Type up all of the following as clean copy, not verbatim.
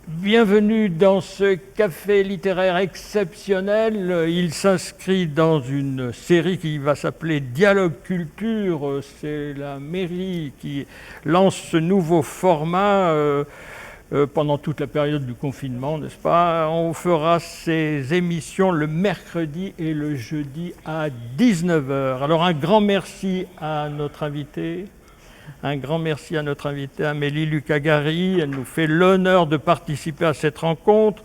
Bienvenue dans ce café littéraire exceptionnel. Il s'inscrit dans une série qui va s'appeler Dialogue Culture. C'est la mairie qui lance ce nouveau format pendant toute la période du confinement, n'est-ce pas? On fera ces émissions le mercredi et le jeudi à 19h. Alors un grand merci à notre invité. Un grand merci à notre invitée Amélie Lucas-Gary. Elle nous fait l'honneur de participer à cette rencontre.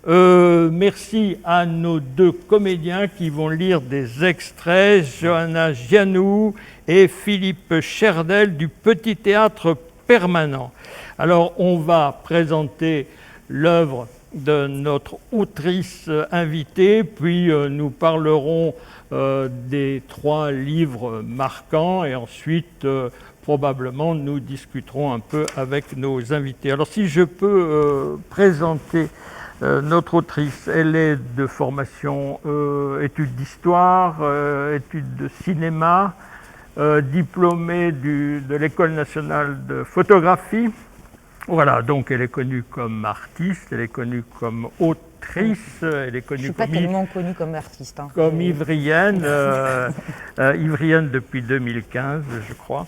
Merci à nos deux comédiens qui vont lire des extraits, Johanna Gianou et Philippe Cherdel du Petit Théâtre Permanent. Alors, on va présenter l'œuvre de notre autrice invitée, puis nous parlerons des 3 livres marquants et ensuite probablement nous discuterons un peu avec nos invités. Alors si je peux présenter notre autrice, elle est de formation études d'histoire, études de cinéma, diplômée de l'École nationale de photographie. Voilà, donc elle est connue comme artiste, elle est connue comme autrice, elle est connue je suis pas tellement connue comme artiste. Comme ivrienne, ivrienne depuis 2015, je crois.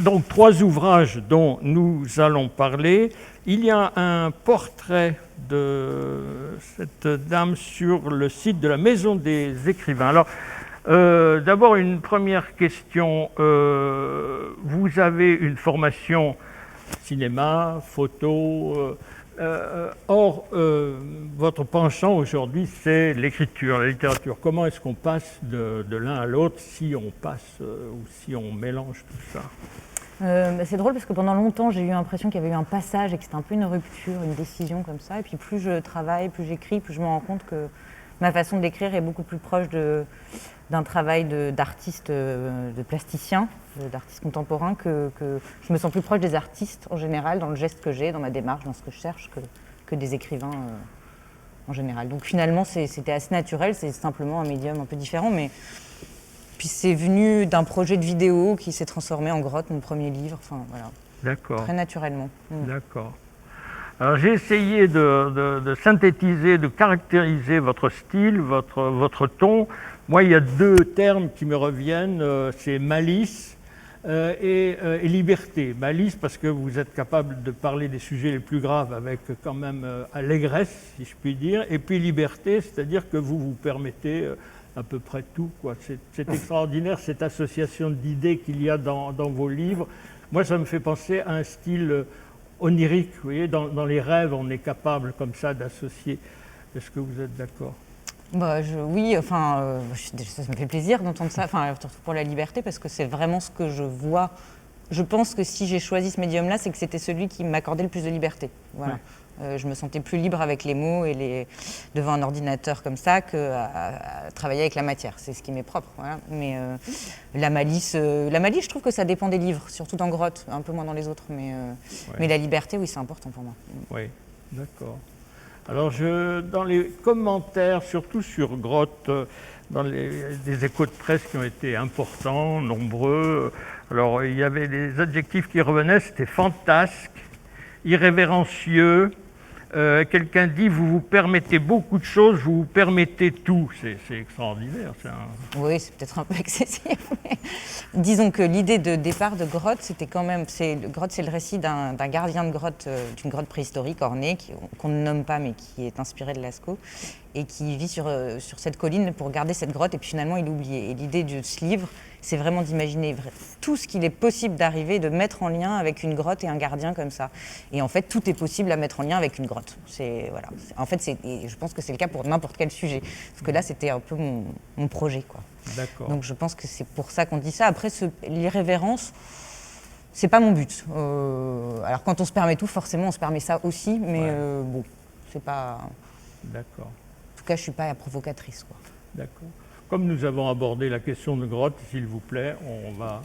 Donc 3 ouvrages dont nous allons parler. Il y a un portrait de cette dame sur le site de la Maison des Écrivains. Alors, d'abord une première question. Vous avez une formation cinéma, photo. Or, votre penchant aujourd'hui, c'est l'écriture, la littérature. Comment est-ce qu'on passe de l'un à l'autre, si on passe ou si on mélange tout ça? C'est drôle parce que pendant longtemps, j'ai eu l'impression qu'il y avait eu un passage et que c'était un peu une rupture, une décision comme ça. Et puis plus je travaille, plus j'écris, plus je me rends compte que ma façon d'écrire est beaucoup plus proche d'un travail d'artiste, de plasticien, d'artiste contemporain, que je me sens plus proche des artistes en général, dans le geste que j'ai, dans ma démarche, dans ce que je cherche, que des écrivains en général. Donc finalement, c'était assez naturel, c'est simplement un médium un peu différent, mais puis c'est venu d'un projet de vidéo qui s'est transformé en Grotte, mon premier livre, enfin voilà. D'accord. Très naturellement. D'accord. Alors j'ai essayé de synthétiser, de caractériser votre style, votre ton. Moi, il y a 2 termes qui me reviennent, c'est malice et liberté. Malice parce que vous êtes capable de parler des sujets les plus graves avec quand même allégresse, si je puis dire. Et puis liberté, c'est-à-dire que vous vous permettez à peu près tout, quoi. C'est extraordinaire, cette association d'idées qu'il y a dans vos livres. Moi, ça me fait penser à un style onirique. Vous voyez, dans les rêves, on est capable comme ça d'associer. Est-ce que vous êtes d'accord? Oui, enfin, ça me fait plaisir d'entendre ça, enfin, surtout pour la liberté, parce que c'est vraiment ce que je vois. Je pense que si j'ai choisi ce médium-là, c'est que c'était celui qui m'accordait le plus de liberté. Voilà. Ouais. Je me sentais plus libre avec les mots et devant un ordinateur comme ça qu'à travailler avec la matière. C'est ce qui m'est propre. Voilà. Mais la malice, je trouve que ça dépend des livres, surtout dans Grotte, un peu moins dans les autres. Mais la liberté, oui, c'est important pour moi. Oui, d'accord. Alors, dans les commentaires, surtout sur Grotte, dans des échos de presse qui ont été importants, nombreux, alors il y avait des adjectifs qui revenaient, c'était fantasque, irrévérencieux. Quelqu'un dit, vous vous permettez beaucoup de choses, vous vous permettez tout. C'est extraordinaire, ça. Oui, c'est peut-être un peu excessif. Mais disons que l'idée de départ de Grotte, c'était quand même... Grotte, c'est le récit d'un gardien de grotte, d'une grotte préhistorique ornée, qu'on ne nomme pas, mais qui est inspiré de Lascaux, et qui vit sur cette colline pour garder cette grotte, et puis finalement, il est oublié. Et l'idée de ce livre, c'est vraiment d'imaginer tout ce qu'il est possible d'arriver, de mettre en lien avec une grotte et un gardien comme ça. Et en fait, tout est possible à mettre en lien avec une grotte. Voilà. En fait, et je pense que c'est le cas pour n'importe quel sujet. Parce que là, c'était un peu mon projet, quoi. D'accord. Donc je pense que c'est pour ça qu'on dit ça. Après, l'irrévérence, c'est pas mon but. Alors quand on se permet tout, forcément, on se permet ça aussi. Mais bon, c'est pas... D'accord. En tout cas, je suis pas la provocatrice, quoi. D'accord. Comme nous avons abordé la question de Grotte, s'il vous plaît, on va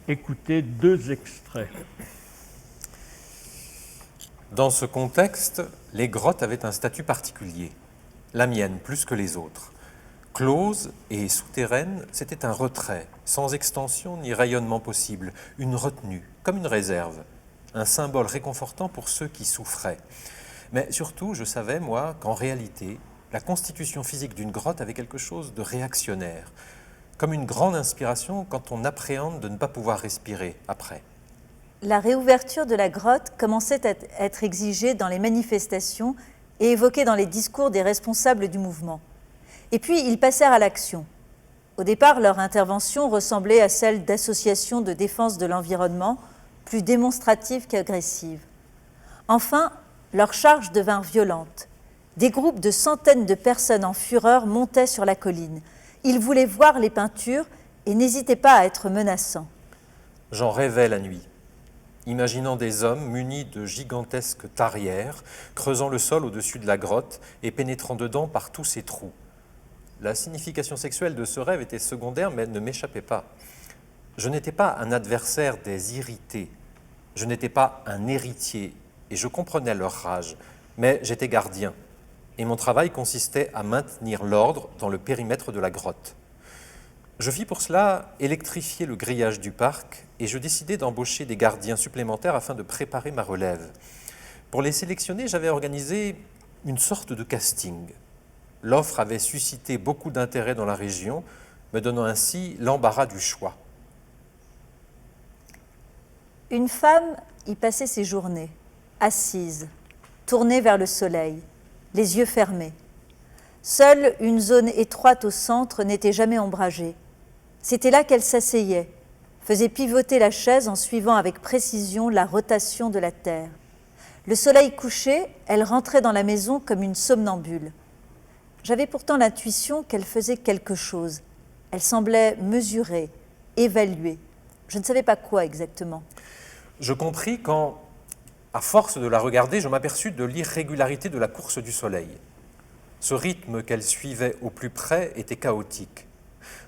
écouter 2 extraits. Dans ce contexte, les grottes avaient un statut particulier, la mienne plus que les autres. Close et souterraine, c'était un retrait, sans extension ni rayonnement possible, une retenue, comme une réserve, un symbole réconfortant pour ceux qui souffraient. Mais surtout, je savais, moi, qu'en réalité, la constitution physique d'une grotte avait quelque chose de réactionnaire, comme une grande inspiration quand on appréhende de ne pas pouvoir respirer après. La réouverture de la grotte commençait à être exigée dans les manifestations et évoquée dans les discours des responsables du mouvement. Et puis, ils passèrent à l'action. Au départ, leur intervention ressemblait à celle d'associations de défense de l'environnement, plus démonstratives qu'agressives. Enfin, leurs charges devinrent violentes. Des groupes de centaines de personnes en fureur montaient sur la colline. Ils voulaient voir les peintures et n'hésitaient pas à être menaçants. J'en rêvais la nuit, imaginant des hommes munis de gigantesques tarières, creusant le sol au-dessus de la grotte et pénétrant dedans par tous ces trous. La signification sexuelle de ce rêve était secondaire, mais elle ne m'échappait pas. Je n'étais pas un adversaire des irrités, je n'étais pas un héritier, et je comprenais leur rage, mais j'étais gardien, et mon travail consistait à maintenir l'ordre dans le périmètre de la grotte. Je fis pour cela électrifier le grillage du parc, et je décidai d'embaucher des gardiens supplémentaires afin de préparer ma relève. Pour les sélectionner, j'avais organisé une sorte de casting. L'offre avait suscité beaucoup d'intérêt dans la région, me donnant ainsi l'embarras du choix. Une femme y passait ses journées, assise, tournée vers le soleil, les yeux fermés. Seule une zone étroite au centre n'était jamais ombragée. C'était là qu'elle s'asseyait, faisait pivoter la chaise en suivant avec précision la rotation de la terre. Le soleil couché, elle rentrait dans la maison comme une somnambule. J'avais pourtant l'intuition qu'elle faisait quelque chose. Elle semblait mesurer, évaluer. Je ne savais pas quoi exactement. Je compris quand, à force de la regarder, je m'aperçus de l'irrégularité de la course du soleil. Ce rythme qu'elle suivait au plus près était chaotique.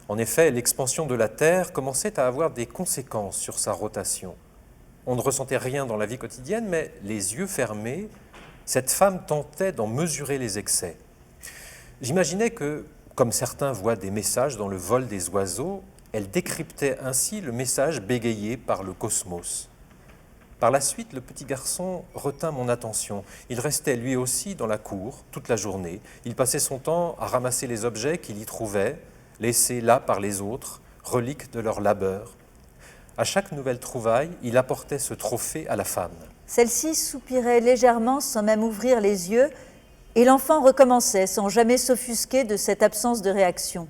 En effet, l'expansion de la Terre commençait à avoir des conséquences sur sa rotation. On ne ressentait rien dans la vie quotidienne, mais les yeux fermés, cette femme tentait d'en mesurer les excès. J'imaginais que, comme certains voient des messages dans le vol des oiseaux, elle décryptait ainsi le message bégayé par le cosmos. Par la suite, le petit garçon retint mon attention. Il restait lui aussi dans la cour toute la journée. Il passait son temps à ramasser les objets qu'il y trouvait, laissés là par les autres, reliques de leur labeur. À chaque nouvelle trouvaille, il apportait ce trophée à la femme. Celle-ci soupirait légèrement sans même ouvrir les yeux, et l'enfant recommençait sans jamais s'offusquer de cette absence de réaction.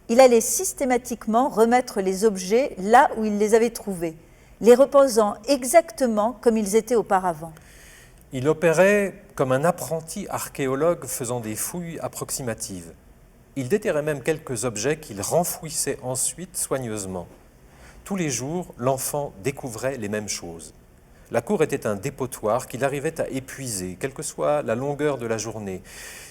Il allait systématiquement remettre les objets là où il les avait trouvés, les reposant exactement comme ils étaient auparavant. Il opérait comme un apprenti archéologue faisant des fouilles approximatives. Il déterrait même quelques objets qu'il renfouissait ensuite soigneusement. Tous les jours, l'enfant découvrait les mêmes choses. La cour était un dépotoir qu'il arrivait à épuiser, quelle que soit la longueur de la journée.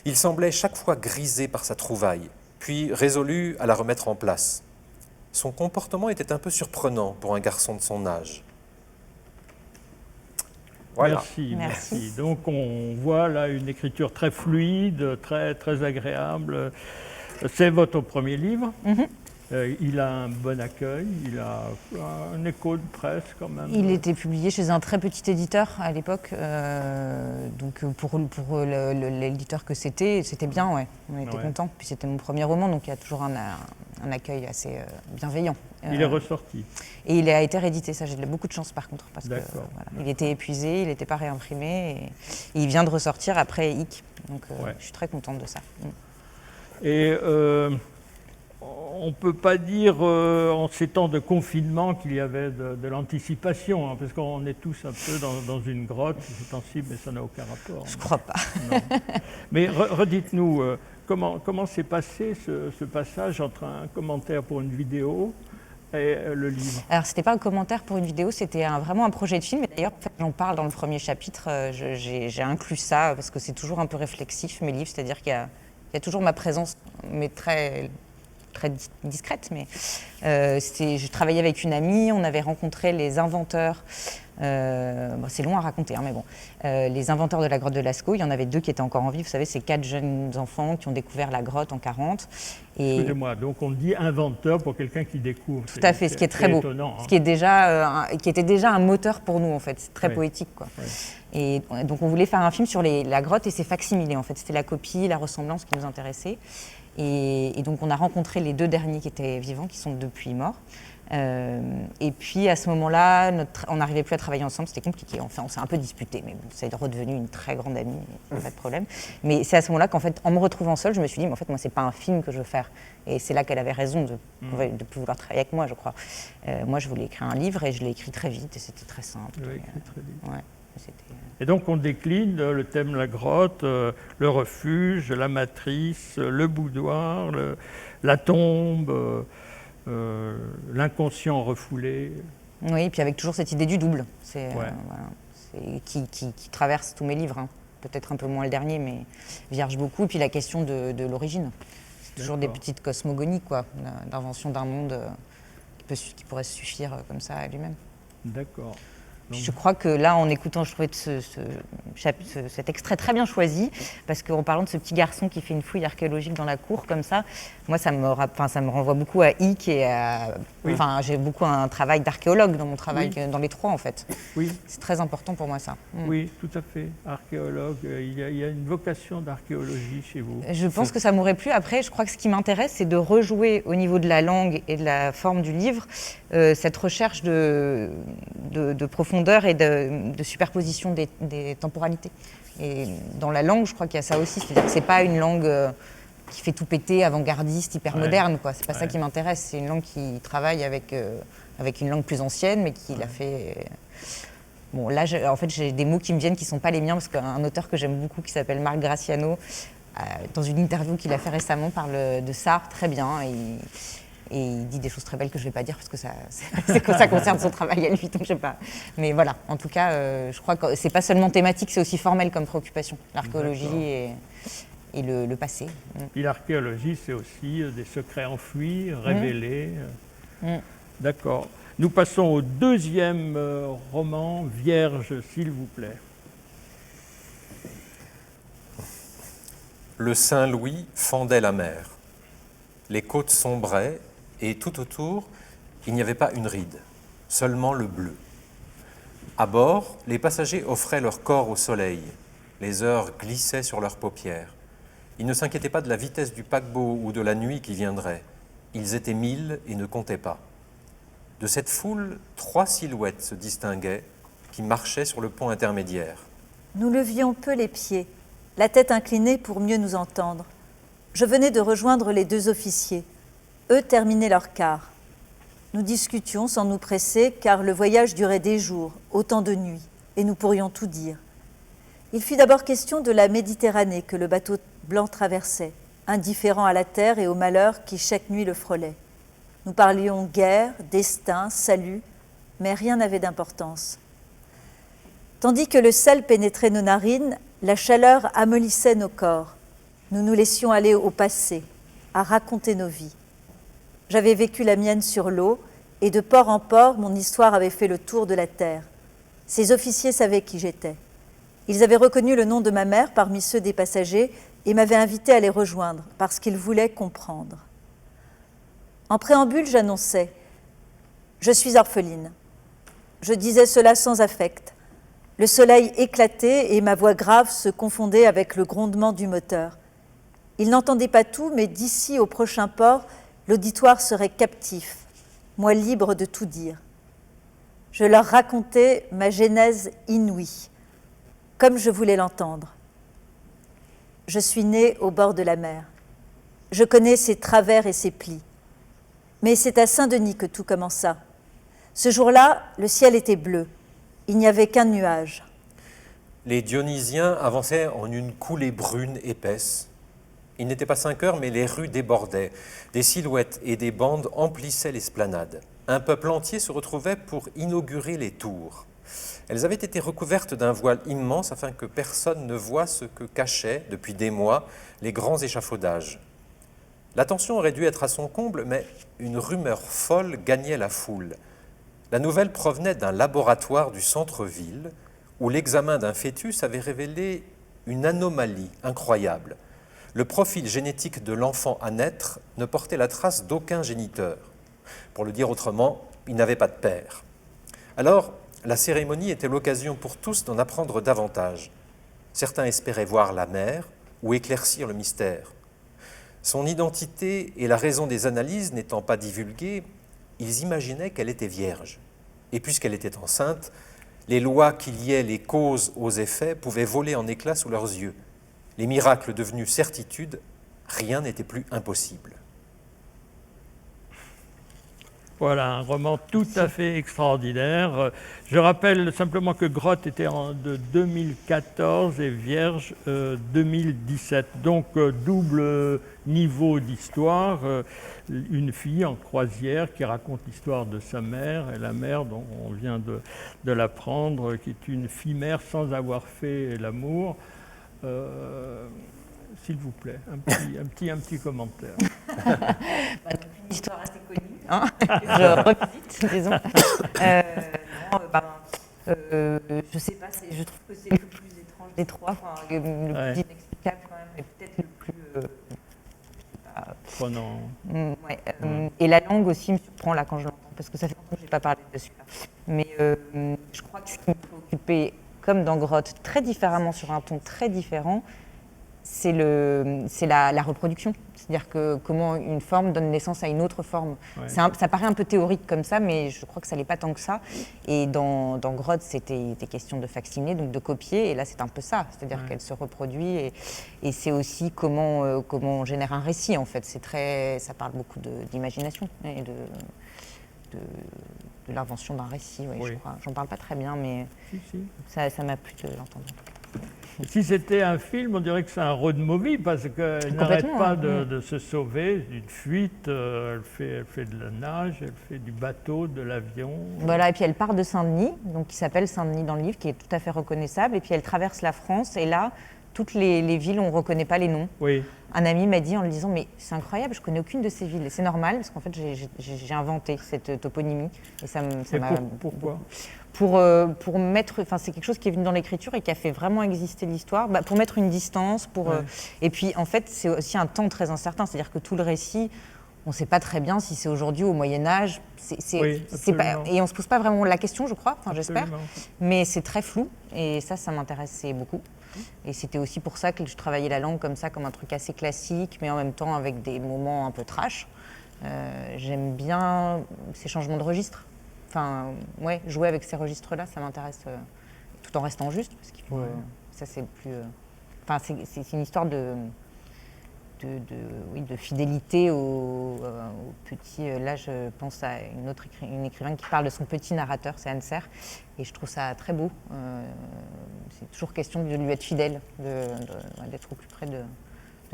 Il semblait chaque fois grisé par sa trouvaille, puis résolu à la remettre en place. Son comportement était un peu surprenant pour un garçon de son âge. Voilà. Merci. Donc on voit là une écriture très fluide, très, très agréable. C'est votre premier livre. Il a un bon accueil, il a un écho de presse quand même. Il était publié chez un très petit éditeur à l'époque, donc pour l'éditeur que c'était bien, ouais. On était contents. Puis c'était mon premier roman, donc il y a toujours un accueil assez bienveillant. Il est ressorti. Et il a été réédité, ça j'ai beaucoup de chance par contre, parce que il était épuisé, il n'était pas réimprimé, et il vient de ressortir après IC, donc je suis très contente de ça. Et on ne peut pas dire en ces temps de confinement qu'il y avait de l'anticipation, hein, parce qu'on est tous un peu dans une grotte ces temps-ci, mais ça n'a aucun rapport. Je ne crois pas. Non. Mais redites-nous, comment s'est passé ce passage entre un commentaire pour une vidéo et le livre? Alors, c'était pas un commentaire pour une vidéo, c'était vraiment un projet de film. Et d'ailleurs, j'en parle dans le premier chapitre, j'ai inclus ça, parce que c'est toujours un peu réflexif, mes livres, c'est-à-dire qu'il y a toujours ma présence, mais très très discrète, mais je travaillais avec une amie, on avait rencontré les inventeurs, c'est long à raconter, hein, mais bon, les inventeurs de la grotte de Lascaux. Il y en avait 2 qui étaient encore en vie, vous savez, c'est 4 jeunes enfants qui ont découvert la grotte en 40. Excusez-moi, donc on dit inventeur pour quelqu'un qui découvre. Tout à fait, ce qui est très beau, étonnant, hein. ce qui était déjà un moteur pour nous, en fait, c'est très poétique, quoi. Ouais. Et donc on voulait faire un film sur la grotte et ses facsimilés, en fait, c'était la copie, la ressemblance qui nous intéressait. Et donc on a rencontré les 2 derniers qui étaient vivants, qui sont depuis morts. Et puis à ce moment-là, on n'arrivait plus à travailler ensemble, c'était compliqué. Enfin, on s'est un peu disputé, mais bon, c'est redevenu une très grande amie, pas de problème. Mais c'est à ce moment-là qu'en fait, en me retrouvant seule, je me suis dit, mais en fait, moi, c'est pas un film que je veux faire. Et c'est là qu'elle avait raison de plus vouloir travailler avec moi, je crois. Moi, je voulais écrire un livre et je l'ai écrit très vite et c'était très simple. Vous l'avez écrit très vite. Ouais, et donc on décline le thème la grotte, le refuge, la matrice, le boudoir, la tombe, l'inconscient refoulé. Oui, et puis avec toujours cette idée du double, qui traverse tous mes livres, hein. Peut-être un peu moins le dernier, mais vierge beaucoup. Et puis la question de l'origine. C'est toujours des petites cosmogonies, quoi, d'invention d'un monde qui pourrait suffire comme ça à lui-même. D'accord. Je crois que là, en écoutant, je trouvais cet extrait très bien choisi, parce qu'en parlant de ce petit garçon qui fait une fouille archéologique dans la cour, comme ça, moi, ça me renvoie beaucoup à Icke et à... Oui. Enfin, j'ai beaucoup un travail d'archéologue dans mon travail, dans les 3, en fait. Oui. C'est très important pour moi, ça. Oui, tout à fait. Archéologue, il y a une vocation d'archéologie chez vous. Je pense que ça m'aurait plu. Après, je crois que ce qui m'intéresse, c'est de rejouer au niveau de la langue et de la forme du livre, cette recherche de profondeur et de superposition des temporalités. Et dans la langue, je crois qu'il y a ça aussi, c'est-à-dire que c'est pas une langue qui fait tout péter, avant-gardiste, hyper moderne, quoi. C'est pas ça qui m'intéresse. C'est une langue qui travaille avec une langue plus ancienne, mais qui l'a fait. Bon, là, en fait, j'ai des mots qui me viennent qui sont pas les miens, parce qu'un auteur que j'aime beaucoup, qui s'appelle Marc Graciano, dans une interview qu'il a fait récemment, parle de Sartre très bien. Et il dit des choses très belles que je ne vais pas dire parce que ça concerne son travail à lui, donc je sais pas. Mais voilà, en tout cas, je crois que c'est pas seulement thématique, c'est aussi formel comme préoccupation, l'archéologie et le passé. Et l'archéologie, c'est aussi des secrets enfouis, révélés. D'accord. Nous passons au 2e roman, Vierge, s'il vous plaît. Le Saint-Louis fendait la mer. Les côtes sombraient, et tout autour, il n'y avait pas une ride, seulement le bleu. À bord, les passagers offraient leur corps au soleil. Les heures glissaient sur leurs paupières. Ils ne s'inquiétaient pas de la vitesse du paquebot ou de la nuit qui viendrait. Ils étaient 1000 et ne comptaient pas. De cette foule, 3 silhouettes se distinguaient, qui marchaient sur le pont intermédiaire. Nous levions peu les pieds, la tête inclinée pour mieux nous entendre. Je venais de rejoindre les 2 officiers. Eux terminaient leur quart. Nous discutions sans nous presser, car le voyage durait des jours, autant de nuits, et nous pourrions tout dire. Il fut d'abord question de la Méditerranée que le bateau blanc traversait, indifférent à la terre et au malheur qui chaque nuit le frôlait. Nous parlions guerre, destin, salut, mais rien n'avait d'importance. Tandis que le sel pénétrait nos narines, la chaleur amollissait nos corps. Nous nous laissions aller au passé, à raconter nos vies. J'avais vécu la mienne sur l'eau, et de port en port, mon histoire avait fait le tour de la terre. Ces officiers savaient qui j'étais. Ils avaient reconnu le nom de ma mère parmi ceux des passagers et m'avaient invité à les rejoindre, parce qu'ils voulaient comprendre. En préambule, j'annonçais « Je suis orpheline ». Je disais cela sans affect. Le soleil éclatait et ma voix grave se confondait avec le grondement du moteur. Ils n'entendaient pas tout, mais d'ici au prochain port, l'auditoire serait captif, moi libre de tout dire. Je leur racontais ma genèse inouïe, comme je voulais l'entendre. Je suis née au bord de la mer. Je connais ses travers et ses plis. Mais c'est à Saint-Denis que tout commença. Ce jour-là, le ciel était bleu. Il n'y avait qu'un nuage. Les Dionysiens avançaient en une coulée brune épaisse. Il n'était pas 5 heures, mais les rues débordaient. Des silhouettes et des bandes emplissaient l'esplanade. Un peuple entier se retrouvait pour inaugurer les tours. Elles avaient été recouvertes d'un voile immense afin que personne ne voie ce que cachaient, depuis des mois, les grands échafaudages. L'attention aurait dû être à son comble, mais une rumeur folle gagnait la foule. La nouvelle provenait d'un laboratoire du centre-ville où l'examen d'un fœtus avait révélé une anomalie incroyable. Le profil génétique de l'enfant à naître ne portait la trace d'aucun géniteur. Pour le dire autrement, il n'avait pas de père. Alors, la cérémonie était l'occasion pour tous d'en apprendre davantage. Certains espéraient voir la mère ou éclaircir le mystère. Son identité et la raison des analyses n'étant pas divulguées, ils imaginaient qu'elle était vierge. Et puisqu'elle était enceinte, les lois qui liaient les causes aux effets pouvaient voler en éclats sous leurs yeux. Les miracles devenus certitudes, rien n'était plus impossible. Voilà, un roman tout à fait extraordinaire. Je rappelle simplement que Grotte était de 2014 et Vierge 2017. Donc double niveau d'histoire. Une fille en croisière qui raconte l'histoire de sa mère, et la mère dont on vient de l'apprendre, qui est une fille-mère sans avoir fait l'amour. S'il vous plaît, un petit commentaire. Une histoire assez connue, hein, je revisite, disons. Je sais pas, je trouve que c'est le plus étrange des trois, enfin, le plus inexplicable quand même, et peut-être le plus... Prenant. Et la langue aussi me surprend là quand je l'entends, parce que ça fait longtemps que je n'ai pas parlé de celui-là. Mais je crois que ce qui me préoccupait, comme dans Grotte, très différemment, sur un ton très différent, c'est la reproduction. C'est-à-dire que comment une forme donne naissance à une autre forme. Ouais. Ça paraît un peu théorique comme ça, mais je crois que ça n'est pas tant que ça. Et dans Grotte, c'était question de facsimiler, donc de copier, et là c'est un peu ça. C'est-à-dire qu'elle se reproduit, et c'est aussi comment on génère un récit, en fait. Ça parle beaucoup d'imagination et de l'invention d'un récit, je crois. J'en parle pas très bien, mais ça m'a plu de l'entendre. Si c'était un film, on dirait que c'est un road movie parce qu'elle n'arrête pas de se sauver d'une fuite. Elle fait de la nage, elle fait du bateau, de l'avion. Voilà, et puis elle part de Saint-Denis, donc qui s'appelle Saint-Denis dans le livre, qui est tout à fait reconnaissable. Et puis elle traverse la France, et là, toutes les villes, on ne reconnaît pas les noms. Oui. Un ami m'a dit en le disant, mais c'est incroyable, je ne connais aucune de ces villes. Et c'est normal, parce qu'en fait, j'ai inventé cette toponymie. Et ça m'a... Pourquoi ? Pour mettre, enfin c'est quelque chose qui est venu dans l'écriture et qui a fait vraiment exister l'histoire, pour mettre une distance, et puis en fait c'est aussi un temps très incertain, c'est-à-dire que tout le récit, on ne sait pas très bien si c'est aujourd'hui au Moyen-Âge, c'est pas, et on ne se pose pas vraiment la question, je crois, j'espère, mais c'est très flou, et ça m'intéressait beaucoup. Et c'était aussi pour ça que je travaillais la langue comme ça, comme un truc assez classique, mais en même temps avec des moments un peu trash. J'aime bien ces changements de registre. Enfin, jouer avec ces registres-là, ça m'intéresse, tout en restant juste, parce qu'il faut, ça c'est le plus... Enfin, c'est une histoire de fidélité au petit... Là, je pense à une écrivaine qui parle de son petit narrateur, c'est Anne Serre, et je trouve ça très beau. C'est toujours question de lui être fidèle, d'être au plus près de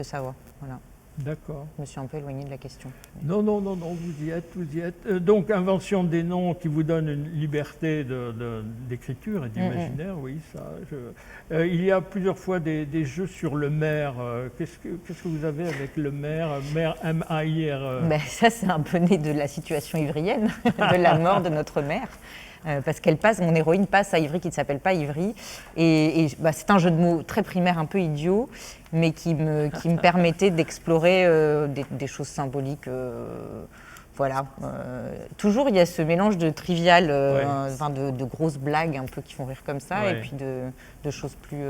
sa voix. Voilà. D'accord. Je me suis un peu éloignée de la question. Non, vous y êtes. Donc, invention des noms qui vous donne une liberté d'écriture et d'imaginaire, oui, ça. Il y a plusieurs fois des jeux sur le maire. Qu'est-ce que vous avez avec le maire M-A-I-R? Ça, c'est un peu né de la situation ivrienne, de la mort de notre mère. Parce mon héroïne passe à Ivry qui ne s'appelle pas Ivry. Et c'est un jeu de mots très primaire, un peu idiot, mais qui me permettait d'explorer des choses symboliques. Voilà. Toujours, il y a ce mélange de trivial, de grosses blagues un peu qui font rire comme ça, et puis de choses plus...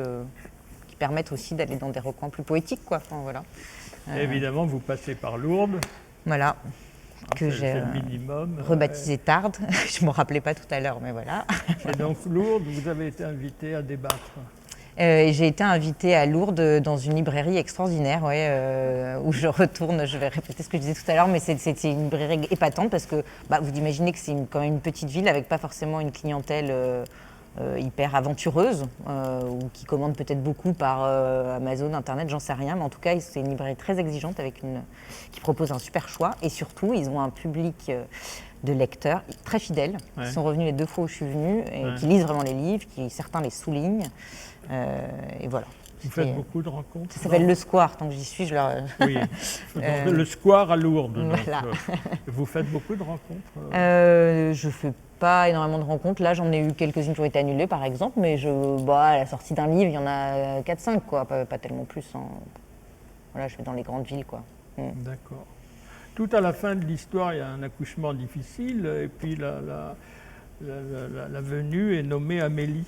qui permettent aussi d'aller dans des recoins plus poétiques, quoi. Enfin, voilà. Évidemment, vous passez par Lourdes. Voilà. Que j'ai rebaptisé Tarbes. Je ne m'en rappelais pas tout à l'heure, mais voilà. Et donc Lourdes, vous avez été invité à débattre. J'ai été invitée à Lourdes dans une librairie extraordinaire, où je retourne, je vais répéter ce que je disais tout à l'heure, mais c'était une librairie épatante parce que vous imaginez que c'est quand même une petite ville avec pas forcément une clientèle hyper aventureuse, ou qui commande peut-être beaucoup par Amazon, Internet, j'en sais rien, mais en tout cas c'est une librairie très exigeante qui propose un super choix, et surtout ils ont un public de lecteurs très fidèles, qui sont revenus les 2 fois où je suis venue, et qui lisent vraiment les livres, certains les soulignent, et voilà. Vous faites beaucoup de rencontres? Ça s'appelle le Square, tant que j'y suis, je leur... Oui, le Square à Lourdes. Donc, Voilà. vous faites beaucoup de rencontres? Je fais pas énormément de rencontres. Là, j'en ai eu quelques-unes qui ont été annulées, par exemple, mais à la sortie d'un livre, il y en a 4-5, quoi, pas tellement plus. Hein. Voilà, je vais dans les grandes villes, quoi. D'accord. Tout à la fin de l'histoire, il y a un accouchement difficile, et puis la venue est nommée Amélie.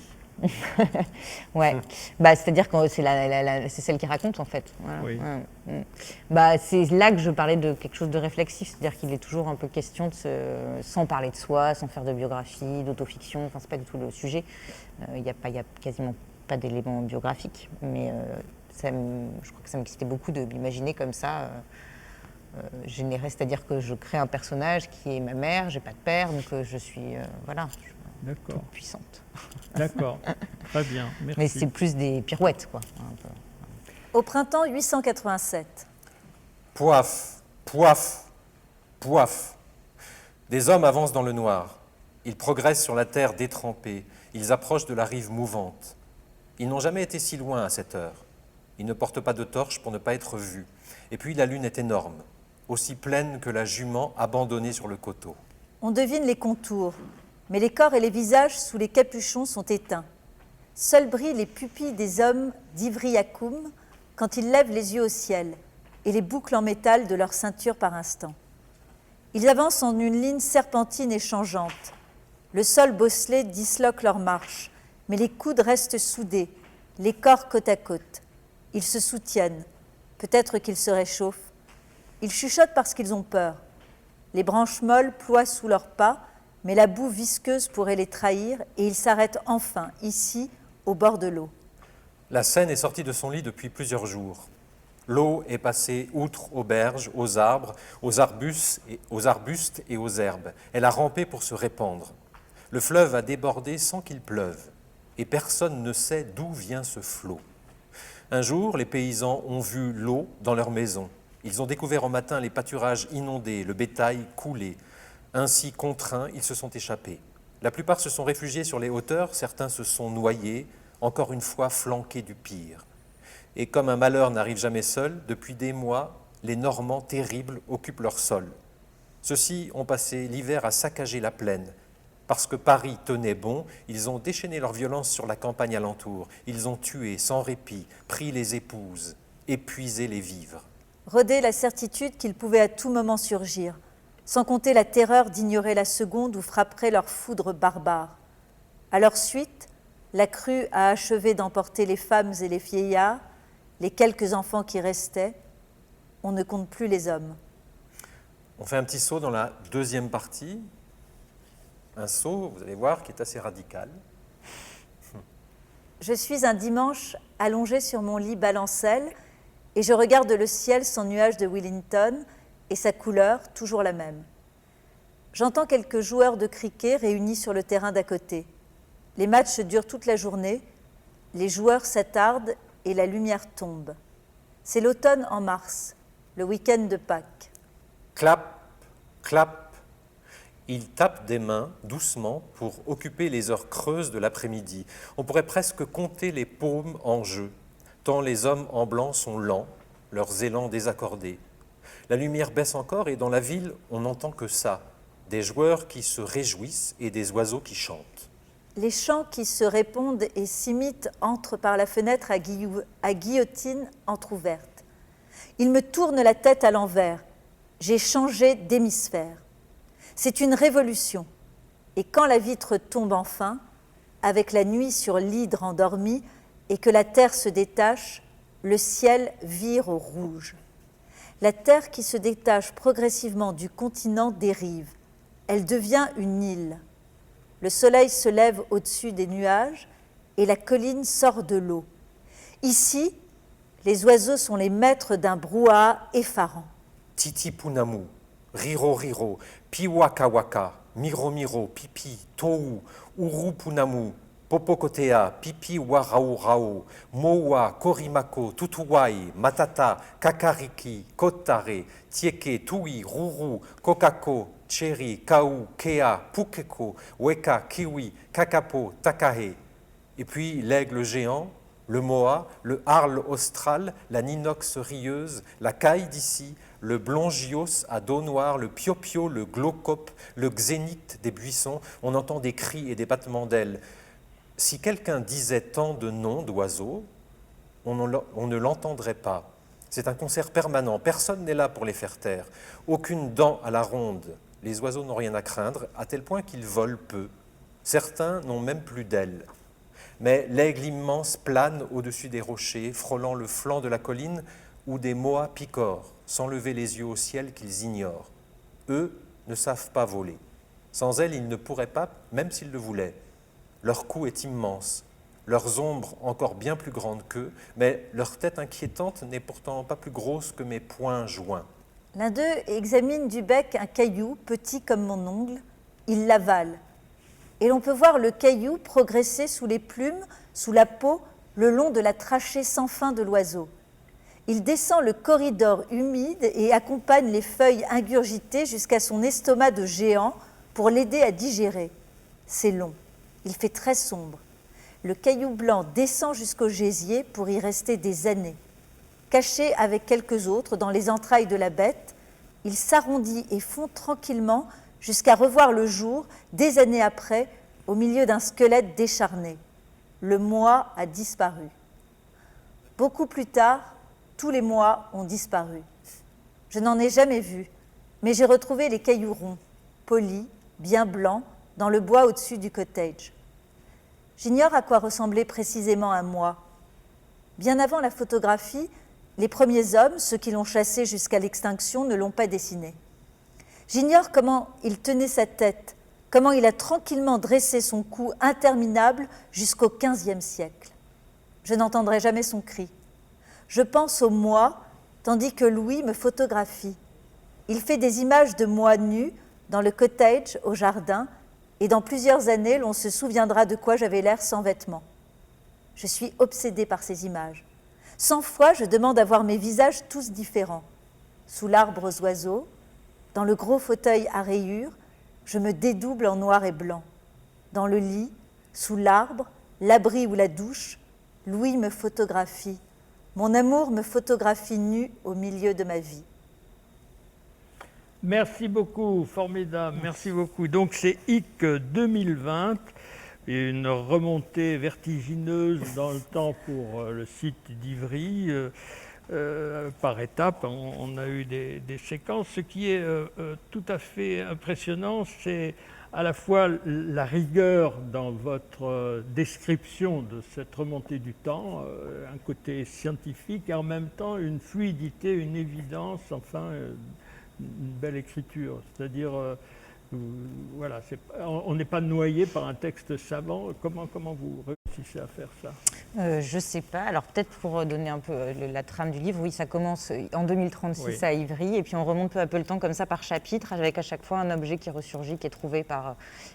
Ouais, c'est-à-dire que c'est celle qui raconte en fait. Voilà. Oui. C'est là que je parlais de quelque chose de réflexif, c'est-à-dire qu'il est toujours un peu question sans parler de soi, sans faire de biographie, d'autofiction, enfin c'est pas du tout le sujet. Il y a quasiment pas d'éléments biographiques, mais je crois que ça m'excitait beaucoup de m'imaginer comme ça. Généré, c'est-à-dire que je crée un personnage qui est ma mère, j'ai pas de père, donc je suis D'accord. puissante. D'accord, très bien, merci. Mais c'est plus des pirouettes, quoi. Un peu. Au printemps 887, Poif, poif, poif. Des hommes avancent dans le noir. Ils progressent sur la terre détrempée. Ils approchent de la rive mouvante. Ils n'ont jamais été si loin à cette heure. Ils ne portent pas de torche pour ne pas être vus. Et puis la lune est énorme, aussi pleine que la jument abandonnée sur le coteau. on devine les contours, mais les corps et les visages sous les capuchons sont éteints. Seules brillent les pupilles des hommes d'Ivriakoum quand ils lèvent les yeux au ciel et les boucles en métal de leur ceinture par instant. Ils avancent en une ligne serpentine et changeante. Le sol bosselé disloque leur marche, mais les coudes restent soudés, les corps côte à côte. Ils se soutiennent, peut-être qu'ils se réchauffent. Ils chuchotent parce qu'ils ont peur. Les branches molles ploient sous leurs pas, mais la boue visqueuse pourrait les trahir et ils s'arrêtent enfin, ici, au bord de l'eau. La Seine est sortie de son lit depuis plusieurs jours. L'eau est passée outre aux berges, aux arbres, aux arbustes et aux herbes. Elle a rampé pour se répandre. Le fleuve a débordé sans qu'il pleuve, et personne ne sait d'où vient ce flot. Un jour, les paysans ont vu l'eau dans leur maison. Ils ont découvert au matin les pâturages inondés, le bétail coulé. Ainsi contraints, ils se sont échappés. La plupart se sont réfugiés sur les hauteurs, certains se sont noyés, encore une fois flanqués du pire. Et comme un malheur n'arrive jamais seul, depuis des mois, les Normands terribles occupent leur sol. Ceux-ci ont passé l'hiver à saccager la plaine. Parce que Paris tenait bon, ils ont déchaîné leur violence sur la campagne alentour. Ils ont tué sans répit, pris les épouses, épuisé les vivres. Rôder la certitude qu'ils pouvaient à tout moment surgir, sans compter la terreur d'ignorer la seconde où frapperait leur foudre barbare. À leur suite, la crue a achevé d'emporter les femmes et les vieillards, les quelques enfants qui restaient. On ne compte plus les hommes. On fait un petit saut dans la deuxième partie. Un saut, vous allez voir, qui est assez radical. Je suis un dimanche allongé sur mon lit balancelle et je regarde le ciel sans nuage de Wellington et sa couleur, toujours la même. J'entends quelques joueurs de cricket réunis sur le terrain d'à côté. Les matchs durent toute la journée, les joueurs s'attardent et la lumière tombe. C'est l'automne en mars, le week-end de Pâques. Clap, clap. Ils tapent des mains doucement pour occuper les heures creuses de l'après-midi. On pourrait presque compter les paumes en jeu, tant les hommes en blanc sont lents, leurs élans désaccordés. La lumière baisse encore et dans la ville, on n'entend que ça, des joueurs qui se réjouissent et des oiseaux qui chantent. Les chants qui se répondent et s'imitent entrent par la fenêtre à guillotine entr'ouverte. Ils me tournent la tête à l'envers. J'ai changé d'hémisphère. C'est une révolution. Et quand la vitre tombe enfin, avec la nuit sur l'hydre endormi, et que la terre se détache, le ciel vire au rouge. La terre qui se détache progressivement du continent dérive. Elle devient une île. Le soleil se lève au-dessus des nuages et la colline sort de l'eau. Ici, les oiseaux sont les maîtres d'un brouhaha effarant. Titipunamu, riro riro, piwaka waka, miro miro, pipi, tou, urupunamu, popokotea, pipi warau rao, moua, korimako, tutuwai, matata, kakariki, kotare, tieke, tui, ruru, kokako, Cheri, Kau, Kea, Pukeko, Weka, Kiwi, Kakapo, Takahe. Et puis l'aigle géant, Le moa, le harle austral, la ninox rieuse, la caille d'ici, le blongios à dos noir, le piopio, le glaucope, le xénite des buissons, on entend des cris et des battements d'ailes. Si quelqu'un disait tant de noms d'oiseaux, on ne l'entendrait pas. C'est un concert permanent, personne n'est là pour les faire taire. Aucune dent à la ronde, les oiseaux n'ont rien à craindre, à tel point qu'ils volent peu. Certains n'ont même plus d'ailes. Mais l'aigle immense plane au-dessus des rochers, frôlant le flanc de la colline, où des moas picorent, sans lever les yeux au ciel qu'ils ignorent. Eux ne savent pas voler. Sans elles, ils ne pourraient pas, même s'ils le voulaient. Leur cou est immense, leurs ombres encore bien plus grandes qu'eux, mais leur tête inquiétante n'est pourtant pas plus grosse que mes poings joints. L'un d'eux examine du bec un caillou, petit comme mon ongle. Il l'avale. Et l'on peut voir le caillou progresser sous les plumes, sous la peau, le long de la trachée sans fin de l'oiseau. Il descend le corridor humide et accompagne les feuilles ingurgitées jusqu'à son estomac de géant pour l'aider à digérer. C'est long. Il fait très sombre. Le caillou blanc descend jusqu'au gésier pour y rester des années. Caché avec quelques autres dans les entrailles de la bête, il s'arrondit et fond tranquillement jusqu'à revoir le jour, des années après, au milieu d'un squelette décharné. Le moi a disparu. Beaucoup plus tard, tous les mois ont disparu. Je n'en ai jamais vu, mais j'ai retrouvé les cailloux ronds, polis, bien blancs, dans le bois au-dessus du cottage. J'ignore à quoi ressemblait précisément un moi. Bien avant la photographie, les premiers hommes, ceux qui l'ont chassé jusqu'à l'extinction, ne l'ont pas dessiné. J'ignore comment il tenait sa tête, comment il a tranquillement dressé son cou interminable jusqu'au XVe siècle. Je n'entendrai jamais son cri. Je pense au moi, tandis que Louis me photographie. Il fait des images de moi nus dans le cottage, au jardin, et dans plusieurs années, l'on se souviendra de quoi j'avais l'air sans vêtements. Je suis obsédée par ces images. 100 fois, je demande à voir mes visages tous différents. Sous l'arbre aux oiseaux, dans le gros fauteuil à rayures, je me dédouble en noir et blanc. Dans le lit, sous l'arbre, l'abri ou la douche, Louis me photographie. Mon amour me photographie nu au milieu de ma vie. Merci beaucoup, formidable, merci beaucoup. Donc c'est IC 2020, une remontée vertigineuse dans le temps pour le site d'Ivry. Par étapes, on a eu des séquences. Ce qui est tout à fait impressionnant, c'est à la fois la rigueur dans votre description de cette remontée du temps, un côté scientifique, et en même temps une fluidité, une évidence, enfin une belle écriture. C'est-à-dire, voilà, on n'est pas noyé par un texte savant. Comment vous réussissez à faire ça ? Je ne sais pas. Alors peut-être pour donner un peu la trame du livre, oui, ça commence en 2036 oui. À Ivry, et puis on remonte peu à peu le temps comme ça par chapitre, avec à chaque fois un objet qui ressurgit, qui est trouvé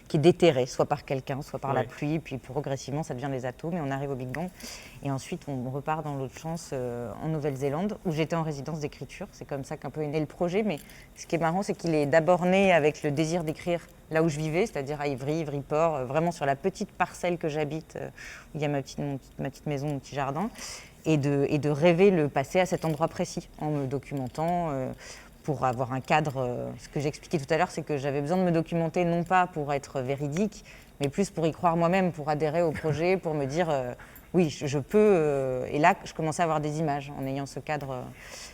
qui est déterré, soit par quelqu'un, soit par la pluie, puis progressivement ça devient les atomes, et on arrive au Big Bang. Et ensuite on repart dans l'autre sens en Nouvelle-Zélande, où j'étais en résidence d'écriture. C'est comme ça qu'un peu est né le projet, mais ce qui est marrant, c'est qu'il est d'abord né avec le désir d'écrire là où je vivais, c'est-à-dire à Ivry, Ivry-Port, vraiment sur la petite parcelle que j'habite, où il y a ma petite maison, mon petit jardin, et de rêver le passé à cet endroit précis, en me documentant pour avoir un cadre. Ce que j'expliquais tout à l'heure, c'est que j'avais besoin de me documenter, non pas pour être véridique, mais plus pour y croire moi-même, pour adhérer au projet, pour me dire oui, je peux. Et là, je commençais à avoir des images en ayant ce cadre.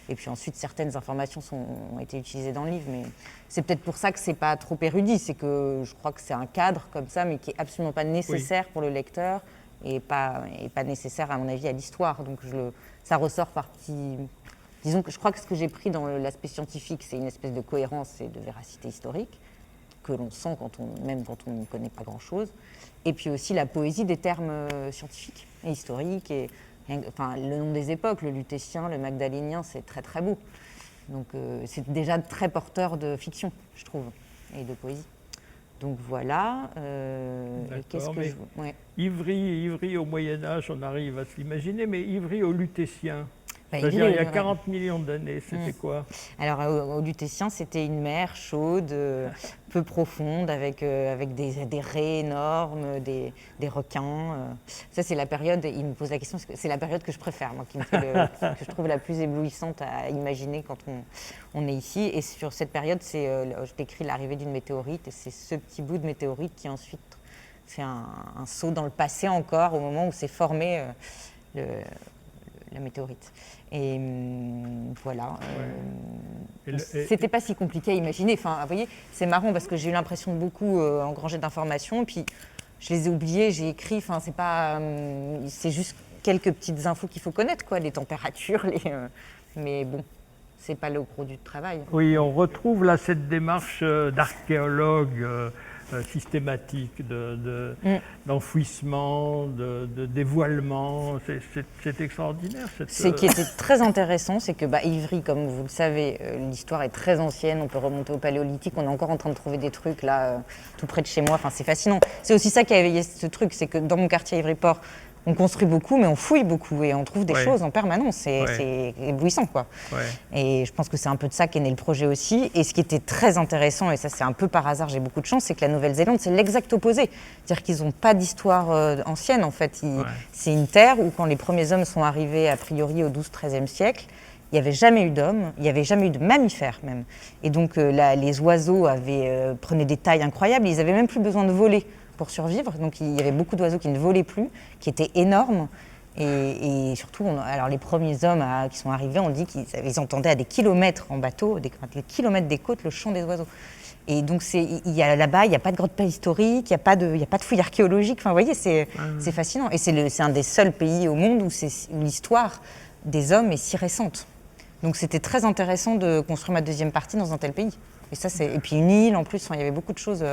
Et puis ensuite, certaines informations ont été utilisées dans le livre, mais c'est peut-être pour ça que c'est pas trop érudit. C'est que je crois que c'est un cadre comme ça, mais qui est absolument pas nécessaire pour le lecteur et pas nécessaire, à mon avis, à l'histoire. Donc ça ressort par petits. Disons que je crois que ce que j'ai pris dans l'aspect scientifique, c'est une espèce de cohérence et de véracité historique que l'on sent même quand on ne connaît pas grand-chose. Et puis aussi la poésie des termes scientifiques et historiques. Et enfin, le nom des époques, le lutétien, le magdalénien, c'est très très beau. Donc c'est déjà très porteur de fiction, je trouve, et de poésie. Donc voilà. Qu'est-ce que Ivry au Moyen-Âge, on arrive à se l'imaginer, mais Ivry au lutétien, Bah, C'est-à-dire, il y a ouais. 40 millions d'années, c'était quoi? Alors, au Lutétien, c'était une mer chaude, peu profonde, avec des raies énormes, des requins. Ça, c'est la période, il me pose la question, parce que c'est la période que je préfère, moi, que je trouve la plus éblouissante à imaginer quand on est ici. Et sur cette période, je décris l'arrivée d'une météorite, et c'est ce petit bout de météorite qui ensuite fait un saut dans le passé encore, au moment où s'est formé la météorite. Et voilà. C'était pas si compliqué à imaginer. Enfin, vous voyez, c'est marrant parce que j'ai eu l'impression de beaucoup engranger d'informations, puis je les ai oubliées, j'ai écrit. Enfin, c'est juste quelques petites infos qu'il faut connaître, quoi, les températures, mais bon, c'est pas le gros du travail. Oui, on retrouve là cette démarche d'archéologue systématique, d'enfouissement, de dévoilement. C'est extraordinaire. Ce qui était très intéressant, c'est que Ivry, comme vous le savez, l'histoire est très ancienne, on peut remonter au Paléolithique, on est encore en train de trouver des trucs là, tout près de chez moi, enfin, c'est fascinant. C'est aussi ça qui a éveillé ce truc, c'est que dans mon quartier Ivry-Port, on construit beaucoup, mais on fouille beaucoup et on trouve des choses en permanence. C'est éblouissant, quoi. Ouais. Et je pense que c'est un peu de ça qu'est né le projet aussi. Et ce qui était très intéressant, et ça c'est un peu par hasard, j'ai beaucoup de chance, c'est que la Nouvelle-Zélande, c'est l'exact opposé. C'est-à-dire qu'ils n'ont pas d'histoire ancienne, en fait. C'est une terre où, quand les premiers hommes sont arrivés, a priori au XII-XIIIe siècle, il n'y avait jamais eu d'hommes, il n'y avait jamais eu de mammifères même. Et donc les oiseaux prenaient des tailles incroyables, ils n'avaient même plus besoin de voler pour survivre. Donc il y avait beaucoup d'oiseaux qui ne volaient plus, qui étaient énormes. Et surtout, alors les premiers hommes qui sont arrivés, on dit qu'ils entendaient à des kilomètres en bateau, des kilomètres des côtes, le chant des oiseaux. Et donc là-bas, il n'y a pas de grotte préhistorique, il n'y a pas de fouilles archéologiques. Enfin, vous voyez, c'est fascinant. Et c'est un des seuls pays au monde où l'histoire des hommes est si récente. Donc c'était très intéressant de construire ma deuxième partie dans un tel pays. Et puis une île en plus, il y avait beaucoup de choses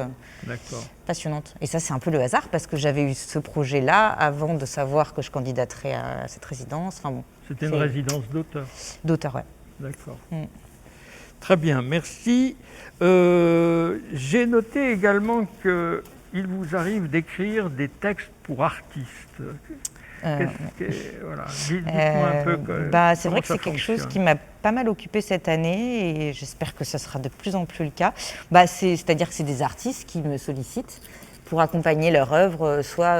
passionnantes. Et ça, c'est un peu le hasard parce que j'avais eu ce projet-là avant de savoir que je candidaterais à cette résidence. Enfin, bon, c'était une résidence d'auteur? D'auteur, ouais. D'accord. Très bien, merci. J'ai noté également qu'il vous arrive d'écrire des textes pour artistes. Voilà. Dites-moi un peu. C'est vrai que c'est quelque chose qui m'a pas mal occupée cette année et j'espère que ce sera de plus en plus le cas. C'est-à-dire que c'est des artistes qui me sollicitent pour accompagner leur œuvre, soit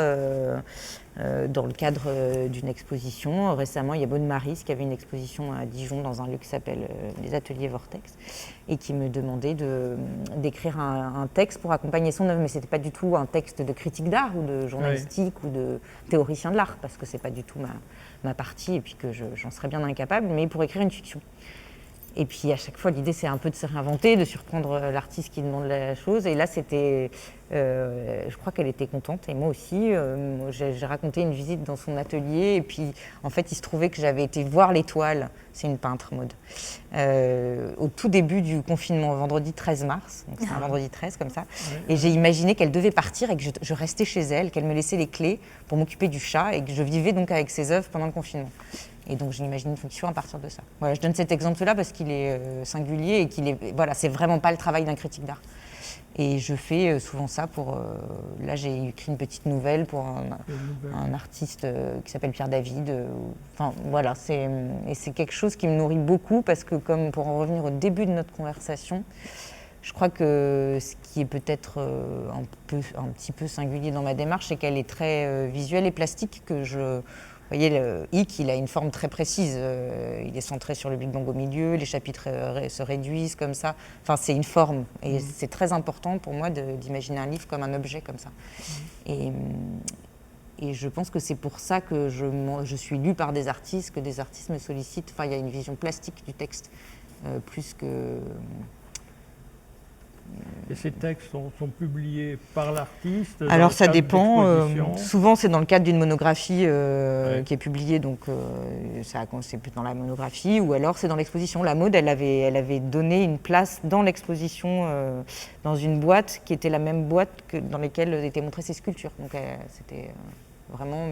dans le cadre d'une exposition. Récemment, il y a Bonne Maris qui avait une exposition à Dijon dans un lieu qui s'appelle les Ateliers Vortex et qui me demandait d'écrire un texte pour accompagner son œuvre. Mais ce n'était pas du tout un texte de critique d'art ou de journalistique ou de théoricien de l'art parce que ce n'est pas du tout ma partie et puis que j'en serais bien incapable, mais pour écrire une fiction. Et puis à chaque fois, l'idée c'est un peu de se réinventer, de surprendre l'artiste qui demande la chose. Et là, je crois qu'elle était contente et moi aussi. J'ai raconté une visite dans son atelier et puis en fait, il se trouvait que j'avais été voir l'étoile. C'est une peintre, Maud. Au tout début du confinement, vendredi 13 mars, donc c'est un vendredi 13 comme ça. Et j'ai imaginé qu'elle devait partir et que je restais chez elle, qu'elle me laissait les clés pour m'occuper du chat et que je vivais donc avec ses œuvres pendant le confinement. Et donc, j'imagine une fiction à partir de ça. Voilà, je donne cet exemple-là parce qu'il est singulier et c'est vraiment pas le travail d'un critique d'art. Et je fais souvent ça là, j'ai écrit une petite nouvelle pour un artiste qui s'appelle Pierre David. Enfin, voilà, et c'est quelque chose qui me nourrit beaucoup parce que, comme pour en revenir au début de notre conversation, je crois que ce qui est peut-être un petit peu singulier dans ma démarche, c'est qu'elle est très visuelle et plastique, vous voyez, le hic, il a une forme très précise. Il est centré sur le Big Bang au milieu, les chapitres se réduisent comme ça. Enfin, c'est une forme. Et c'est très important pour moi d'imaginer un livre comme un objet comme ça. Et je pense que c'est pour ça que je suis lue par des artistes, que des artistes me sollicitent. Enfin, il y a une vision plastique du texte, plus que... Et ces textes sont publiés par l'artiste? Alors ça dépend. Souvent c'est dans le cadre d'une monographie qui est publiée, donc c'est plus dans la monographie, ou alors c'est dans l'exposition. La Maud, elle avait donné une place dans l'exposition, dans une boîte qui était la même boîte dans laquelle étaient montrées ses sculptures. Donc c'était vraiment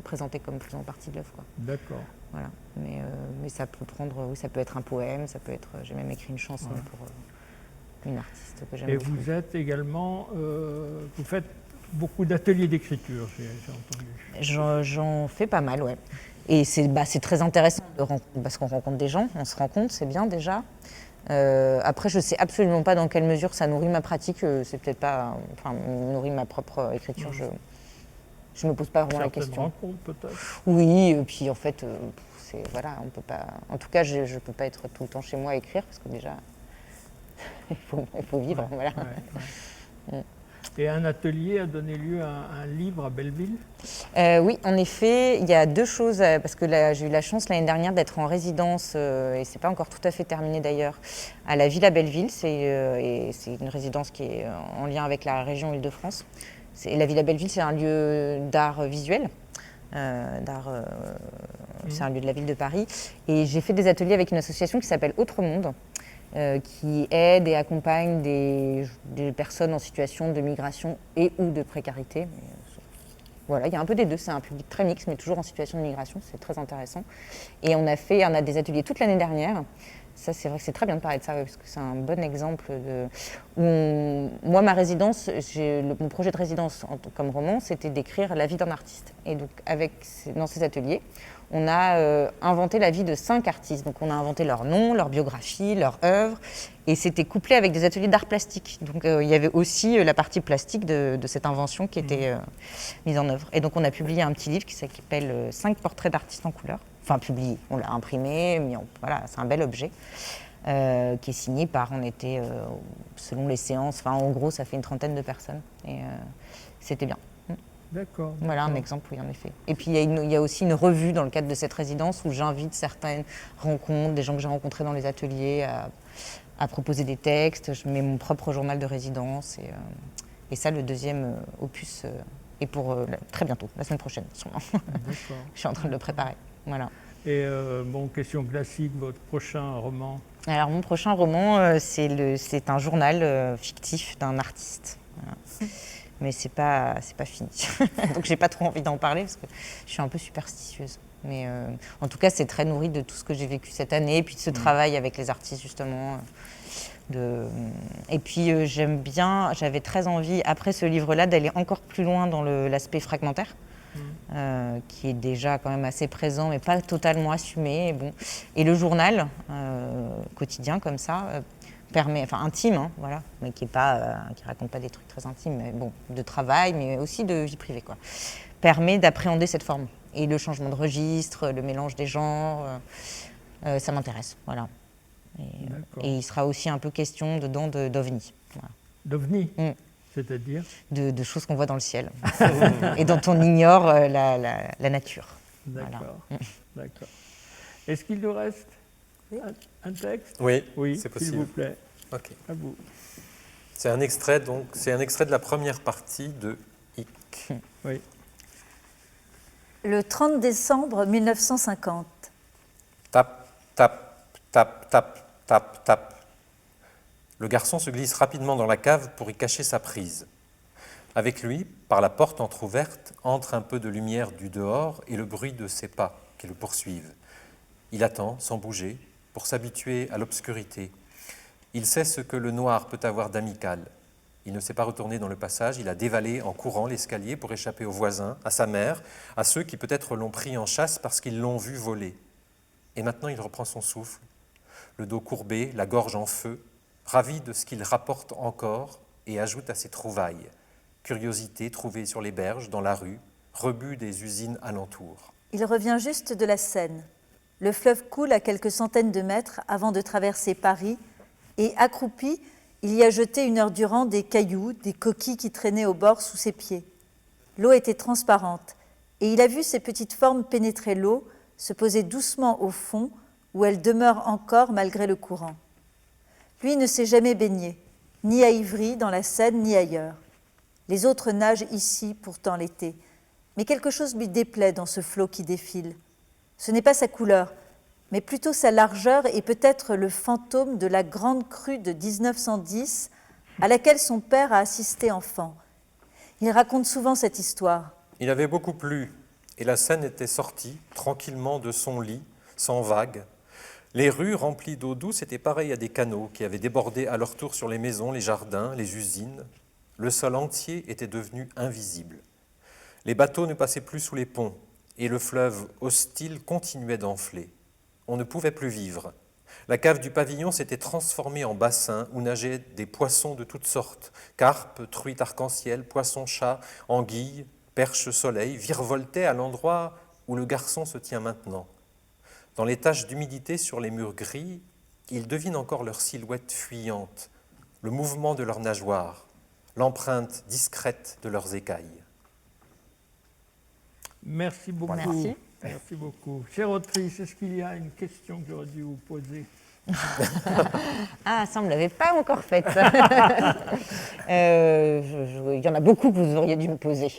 présenté comme faisant partie de l'œuvre. D'accord. Voilà. Mais ça peut ça peut être un poème, ça peut être. J'ai même écrit une chanson pour une artiste que j'aime beaucoup. Et vous êtes également, vous faites beaucoup d'ateliers d'écriture, j'ai entendu. J'en fais pas mal, ouais. Et c'est très intéressant parce qu'on rencontre des gens, on se rencontre, c'est bien déjà. Après, je ne sais absolument pas dans quelle mesure ça nourrit ma pratique. C'est peut-être pas, enfin, nourrit ma propre écriture. Je me pose pas vraiment la question. Rencontres peut-être. Oui, et puis en fait, voilà, on peut pas. En tout cas, je peux pas être tout le temps chez moi à écrire parce que déjà, il faut vivre, voilà. Et un atelier a donné lieu à un livre à Belleville. Oui, en effet, il y a deux choses, parce que j'ai eu la chance l'année dernière d'être en résidence, et c'est pas encore tout à fait terminé d'ailleurs, à la Villa Belleville. Et c'est une résidence qui est en lien avec la région Île-de-France. La Villa Belleville, c'est un lieu d'art visuel. C'est un lieu de la ville de Paris. Et j'ai fait des ateliers avec une association qui s'appelle Autre Monde, qui aide et accompagne des personnes en situation de migration et ou de précarité. Voilà, il y a un peu des deux, c'est un public très mixte, mais toujours en situation de migration, c'est très intéressant. Et on a des ateliers toute l'année dernière. Ça, c'est vrai que c'est très bien de parler de ça, parce que c'est un bon exemple moi, ma résidence, mon projet de résidence comme roman, c'était d'écrire la vie d'un artiste. Et donc, dans ces ateliers, on a inventé la vie de 5 artistes. Donc, on a inventé leur nom, leur biographie, leur œuvre, et c'était couplé avec des ateliers d'art plastique. Donc, il y avait aussi la partie plastique de cette invention qui était mise en œuvre. Et donc, on a publié un petit livre qui s'appelle 5 portraits d'artistes en couleur. Enfin, publié, on l'a imprimé, voilà, c'est un bel objet qui est signé par, selon les séances, enfin, en gros, ça fait une 30aine de personnes. Et c'était bien. D'accord. Voilà un exemple, oui, en effet. Et puis, il y a aussi une revue dans le cadre de cette résidence où j'invite certaines rencontres, des gens que j'ai rencontrés dans les ateliers à proposer des textes. Je mets mon propre journal de résidence. Et ça, le deuxième opus est pour très bientôt, la semaine prochaine, sûrement. D'accord. Je suis en train de le préparer. Voilà. Et question classique, votre prochain roman? Alors, mon prochain roman, c'est un journal fictif d'un artiste. Voilà. Mais c'est pas fini. Donc, j'ai pas trop envie d'en parler parce que je suis un peu superstitieuse. Mais en tout cas, c'est très nourri de tout ce que j'ai vécu cette année et puis de ce travail avec les artistes, justement. Et puis, j'avais très envie, après ce livre-là, d'aller encore plus loin dans l'aspect fragmentaire. Qui est déjà quand même assez présent, mais pas totalement assumé. Et le journal quotidien comme ça permet, enfin intime, hein, voilà, mais qui raconte pas des trucs très intimes, mais de travail, mais aussi de vie privée, quoi, permet d'appréhender cette forme. Et le changement de registre, le mélange des genres, ça m'intéresse, voilà. Et il sera aussi un peu question dedans d'OVNI. Voilà. D'OVNI. C'est-à-dire de choses qu'on voit dans le ciel et dont on ignore la nature. D'accord. Voilà. D'accord. Est-ce qu'il nous reste un texte? Oui, Oui, c'est possible. s'il vous plaît. Ok. À vous. C'est un extrait de la première partie de Hic. Oui. Le 30 décembre 1950. Tap, tap, tap, tap, tap, tap. Le garçon se glisse rapidement dans la cave pour y cacher sa prise. Avec lui, par la porte entr'ouverte, entre un peu de lumière du dehors et le bruit de ses pas qui le poursuivent. Il attend, sans bouger, pour s'habituer à l'obscurité. Il sait ce que le noir peut avoir d'amical. Il ne s'est pas retourné dans le passage, il a dévalé en courant l'escalier pour échapper aux voisins, à sa mère, à ceux qui peut-être l'ont pris en chasse parce qu'ils l'ont vu voler. Et maintenant il reprend son souffle, le dos courbé, la gorge en feu, ravi de ce qu'il rapporte encore et ajoute à ses trouvailles. Curiosité trouvée sur les berges, dans la rue, rebut des usines alentour. Il revient juste de la Seine. Le fleuve coule à quelques centaines de mètres avant de traverser Paris et, accroupi, il y a jeté 1 heure durant des cailloux, des coquilles qui traînaient au bord sous ses pieds. L'eau était transparente et il a vu ces petites formes pénétrer l'eau, se poser doucement au fond où elles demeurent encore malgré le courant. Lui ne s'est jamais baigné, ni à Ivry, dans la Seine, ni ailleurs. Les autres nagent ici, pourtant l'été. Mais quelque chose lui déplaît dans ce flot qui défile. Ce n'est pas sa couleur, mais plutôt sa largeur et peut-être le fantôme de la grande crue de 1910 à laquelle son père a assisté enfant. Il raconte souvent cette histoire. Il avait beaucoup plu, et la Seine était sortie, tranquillement de son lit, sans vagues. Les rues remplies d'eau douce étaient pareilles à des canaux qui avaient débordé à leur tour sur les maisons, les jardins, les usines. Le sol entier était devenu invisible. Les bateaux ne passaient plus sous les ponts, et le fleuve hostile continuait d'enfler. On ne pouvait plus vivre. La cave du pavillon s'était transformée en bassin où nageaient des poissons de toutes sortes, carpes, truites arc-en-ciel, poissons-chats, anguilles, perches soleil, virevoltaient à l'endroit où le garçon se tient maintenant. Dans les taches d'humidité sur les murs gris, il devine encore leur silhouette fuyante, le mouvement de leurs nageoires, l'empreinte discrète de leurs écailles. Merci beaucoup. Merci. Merci beaucoup. Chère autrice, est-ce qu'il y a une question que j'aurais dû vous poser? Ah, ça, on ne l'avait pas encore faite. Il y en a beaucoup que vous auriez dû me poser.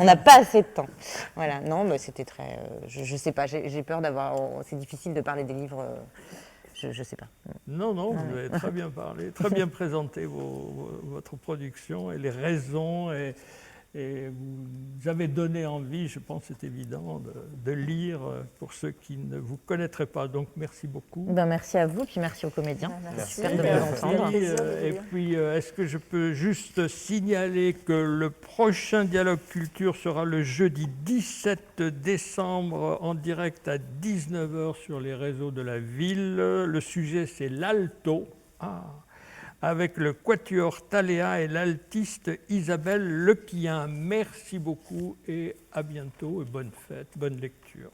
On n'a pas assez de temps. Voilà, non, mais c'était très... je ne sais pas, j'ai peur d'avoir... C'est difficile de parler des livres... je ne sais pas. Non, vous avez très bien parlé, très bien présenté votre production et les raisons. Et vous avez donné envie, je pense c'est évident, de lire pour ceux qui ne vous connaîtraient pas. Donc merci beaucoup. Ben, merci à vous, puis merci aux comédiens. Merci. Super de vous entendre. Et puis, est-ce que je peux juste signaler que le prochain Dialogue Culture sera le jeudi 17 décembre en direct à 19h sur les réseaux de la ville. Le sujet, c'est l'alto. Avec le quatuor Thaléa et l'altiste Isabelle Lequien. Merci beaucoup et à bientôt et bonne fête, bonne lecture.